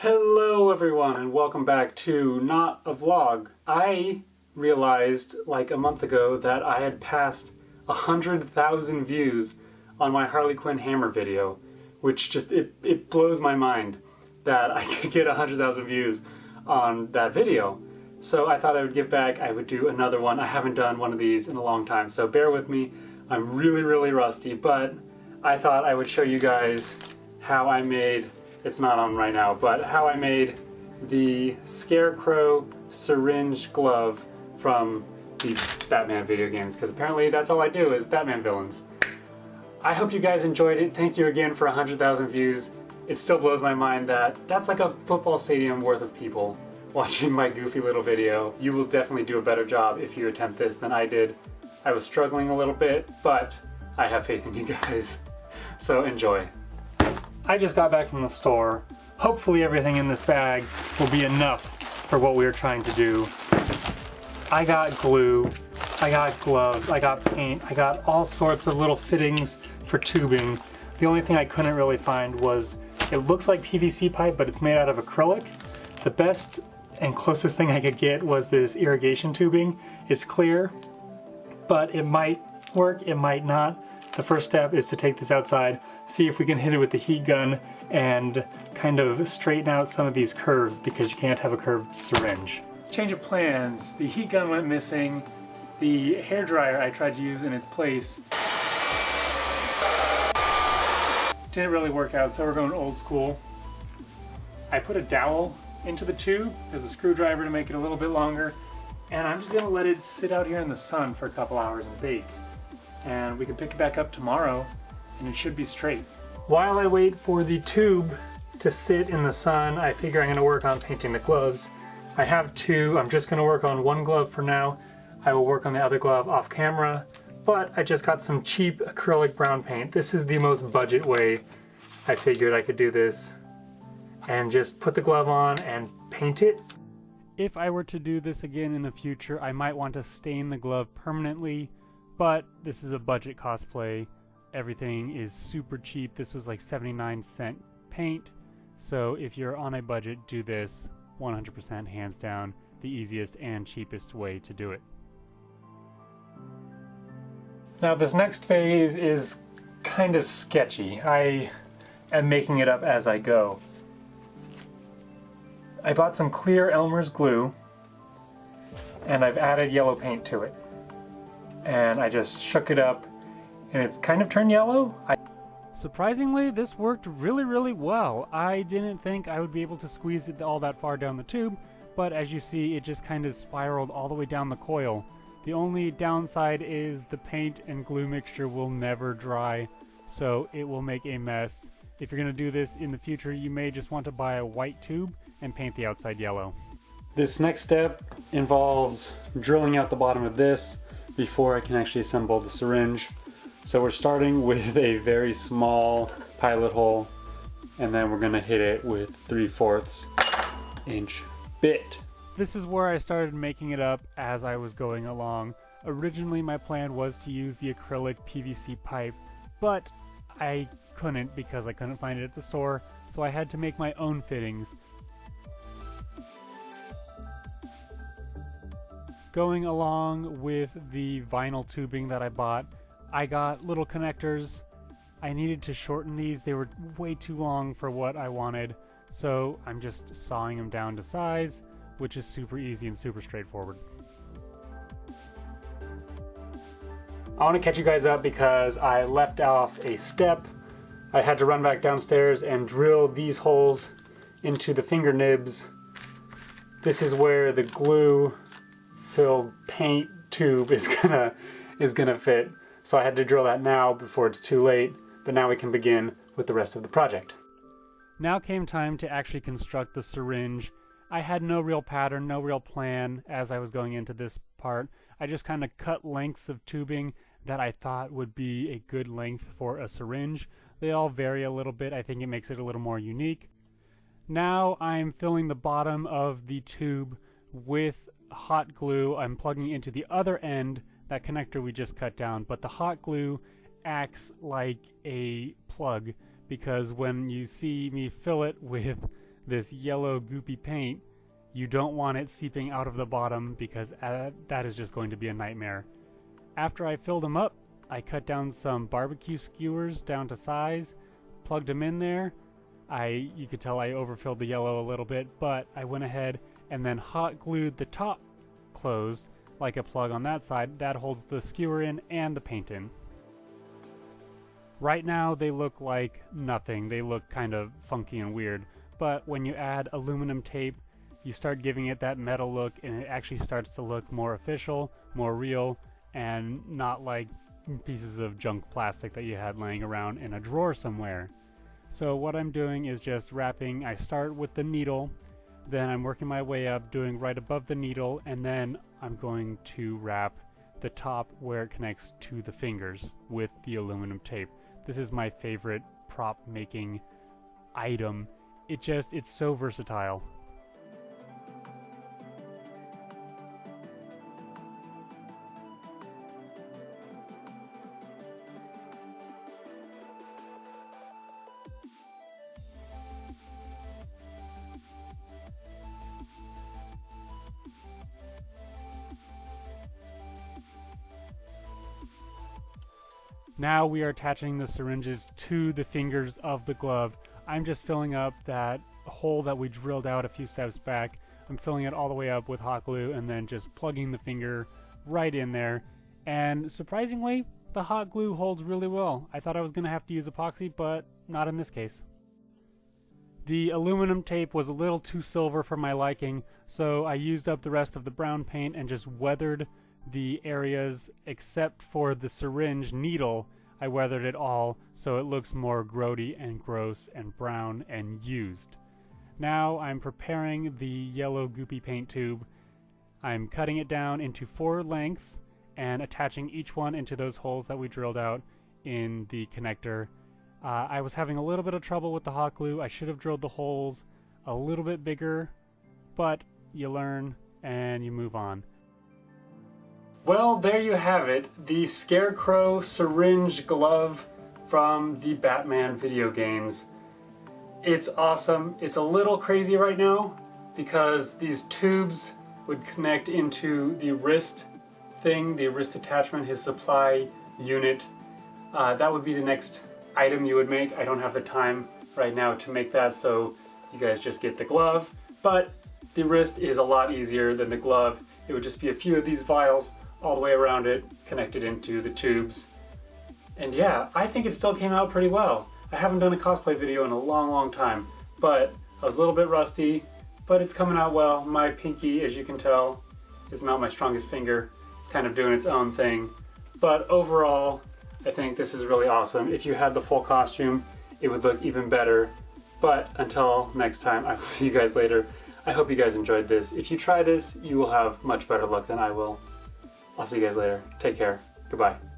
Hello everyone and welcome back to Not a Vlog. I realized like a month ago that I had passed 100,000 views on my Harley Quinn Hammer video, which just, it blows my mind that I could get 100,000 views on that video. So I thought I would give back, I would do another one. I haven't done one of these in a long time, so bear with me. I'm really rusty, but I thought I would show you guys how I made, it's not on right now, but how I made the Scarecrow syringe glove from the Batman video games, because apparently that's all I do is Batman villains. I hope you guys enjoyed it. Thank you again for 100,000 views. It still blows my mind that that's like a football stadium worth of people watching my goofy little video. You will definitely do a better job if you attempt this than I did. I was struggling a little bit, but I have faith in you guys. So enjoy. I just got back from the store. Hopefully everything in this bag will be enough for what we were trying to do. I got glue, I got gloves, I got paint, I got all sorts of little fittings for tubing. The only thing I couldn't really find was, it looks like PVC pipe, but it's made out of acrylic. The best and closest thing I could get was this irrigation tubing. It's clear, but it might work, it might not. The first step is to take this outside, see if we can hit it with the heat gun and kind of straighten out some of these curves, because you can't have a curved syringe. Change of plans. The heat gun went missing. The hairdryer I tried to use in its place didn't really work out, so we're going old school. I put a dowel into the tube. There's a screwdriver to make it a little bit longer, and I'm just gonna let it sit out here in the sun for a couple hours and bake. And we can pick it back up tomorrow and it should be straight. While I wait for the tube to sit in the sun, I figure I'm going to work on painting the gloves. I have two. I'm just going to work on one glove for now. I will work on the other glove off camera, but I just got some cheap acrylic brown paint. This is the most budget way I figured I could do this, and just put the glove on and paint it. If I were to do this again in the future, I might want to stain the glove permanently, but this is a budget cosplay. Everything is super cheap. This was like 79-cent paint. So if you're on a budget, do this 100% hands down, the easiest and cheapest way to do it. Now this next phase is kind of sketchy. I am making it up as I go. I bought some clear Elmer's glue and I've added yellow paint to it. And I just shook it up and it's kind of turned yellow. Surprisingly, this worked really well. I didn't think I would be able to squeeze it all that far down the tube, but as you see, it just kind of spiraled all the way down the coil. The only downside is the paint and glue mixture will never dry, so it will make a mess. If you're going to do this in the future, you may just want to buy a white tube and paint the outside yellow. This next step involves drilling out the bottom of this before I can actually assemble the syringe. So we're starting with a very small pilot hole, and then we're gonna hit it with 3/4 inch bit. This is where I started making it up as I was going along. Originally my plan was to use the acrylic PVC pipe, but I couldn't because I couldn't find it at the store, so I had to make my own fittings. Going along with the vinyl tubing that I bought, I got little connectors. I needed to shorten these. They were way too long for what I wanted, so I'm just sawing them down to size, which is super easy and super straightforward. I want to catch you guys up because I left off a step. I had to run back downstairs and drill these holes into the finger nibs. This is where the glue filled paint tube is gonna fit. So I had to drill that now before it's too late, but now we can begin with the rest of the project. Now came time to actually construct the syringe. I had no real pattern, no real plan as I was going into this part. I just kind of cut lengths of tubing that I thought would be a good length for a syringe. They all vary a little bit. I think it makes it a little more unique. Now I'm filling the bottom of the tube with hot glue. I'm plugging into the other end, that connector we just cut down, but the hot glue acts like a plug, because when you see me fill it with this yellow goopy paint, you don't want it seeping out of the bottom because that is just going to be a nightmare. After I filled them up, I cut down some barbecue skewers down to size, plugged them in there. You could tell I overfilled the yellow a little bit, but I went ahead and then hot glued the top closed like a plug on that side. That holds the skewer in and the paint in. Right now they look like nothing. They look kind of funky and weird, but when you add aluminum tape, you start giving it that metal look, and it actually starts to look more official, more real, and not like pieces of junk plastic that you had laying around in a drawer somewhere. So what I'm doing is just wrapping. I start with the needle, then I'm working my way up, doing right above the needle, and then I'm going to wrap the top where it connects to the fingers with the aluminum tape. This is my favorite prop making item. It's so versatile. Now we are attaching the syringes to the fingers of the glove. I'm just filling up that hole that we drilled out a few steps back. I'm filling it all the way up with hot glue and then just plugging the finger right in there. And surprisingly, the hot glue holds really well. I thought I was going to have to use epoxy, but not in this case. The aluminum tape was a little too silver for my liking, so I used up the rest of the brown paint and just weathered the areas except for the syringe needle. I weathered it all so it looks more grody and gross and brown and used. Now I'm preparing the yellow goopy paint tube. I'm cutting it down into 4 lengths and attaching each one into those holes that we drilled out in the connector. I was having a little bit of trouble with the hot glue. I should have drilled the holes a little bit bigger, but you learn and you move on. Well, there you have it, the Scarecrow syringe glove from the Batman video games. It's awesome. It's a little crazy right now because these tubes would connect into the wrist thing, the wrist attachment, his supply unit. That would be the next item you would make. I don't have the time right now to make that, so you guys just get the glove. But the wrist is a lot easier than the glove. It would just be a few of these vials all the way around it, connected into the tubes. And yeah, I think it still came out pretty well. I haven't done a cosplay video in a long time, but I was a little bit rusty, but it's coming out well. My pinky, as you can tell, is not my strongest finger. It's kind of doing its own thing. But overall, I think this is really awesome. If you had the full costume, it would look even better. But until next time, I will see you guys later. I hope you guys enjoyed this. If you try this, you will have much better luck than I will. I'll see you guys later. Take care. Goodbye.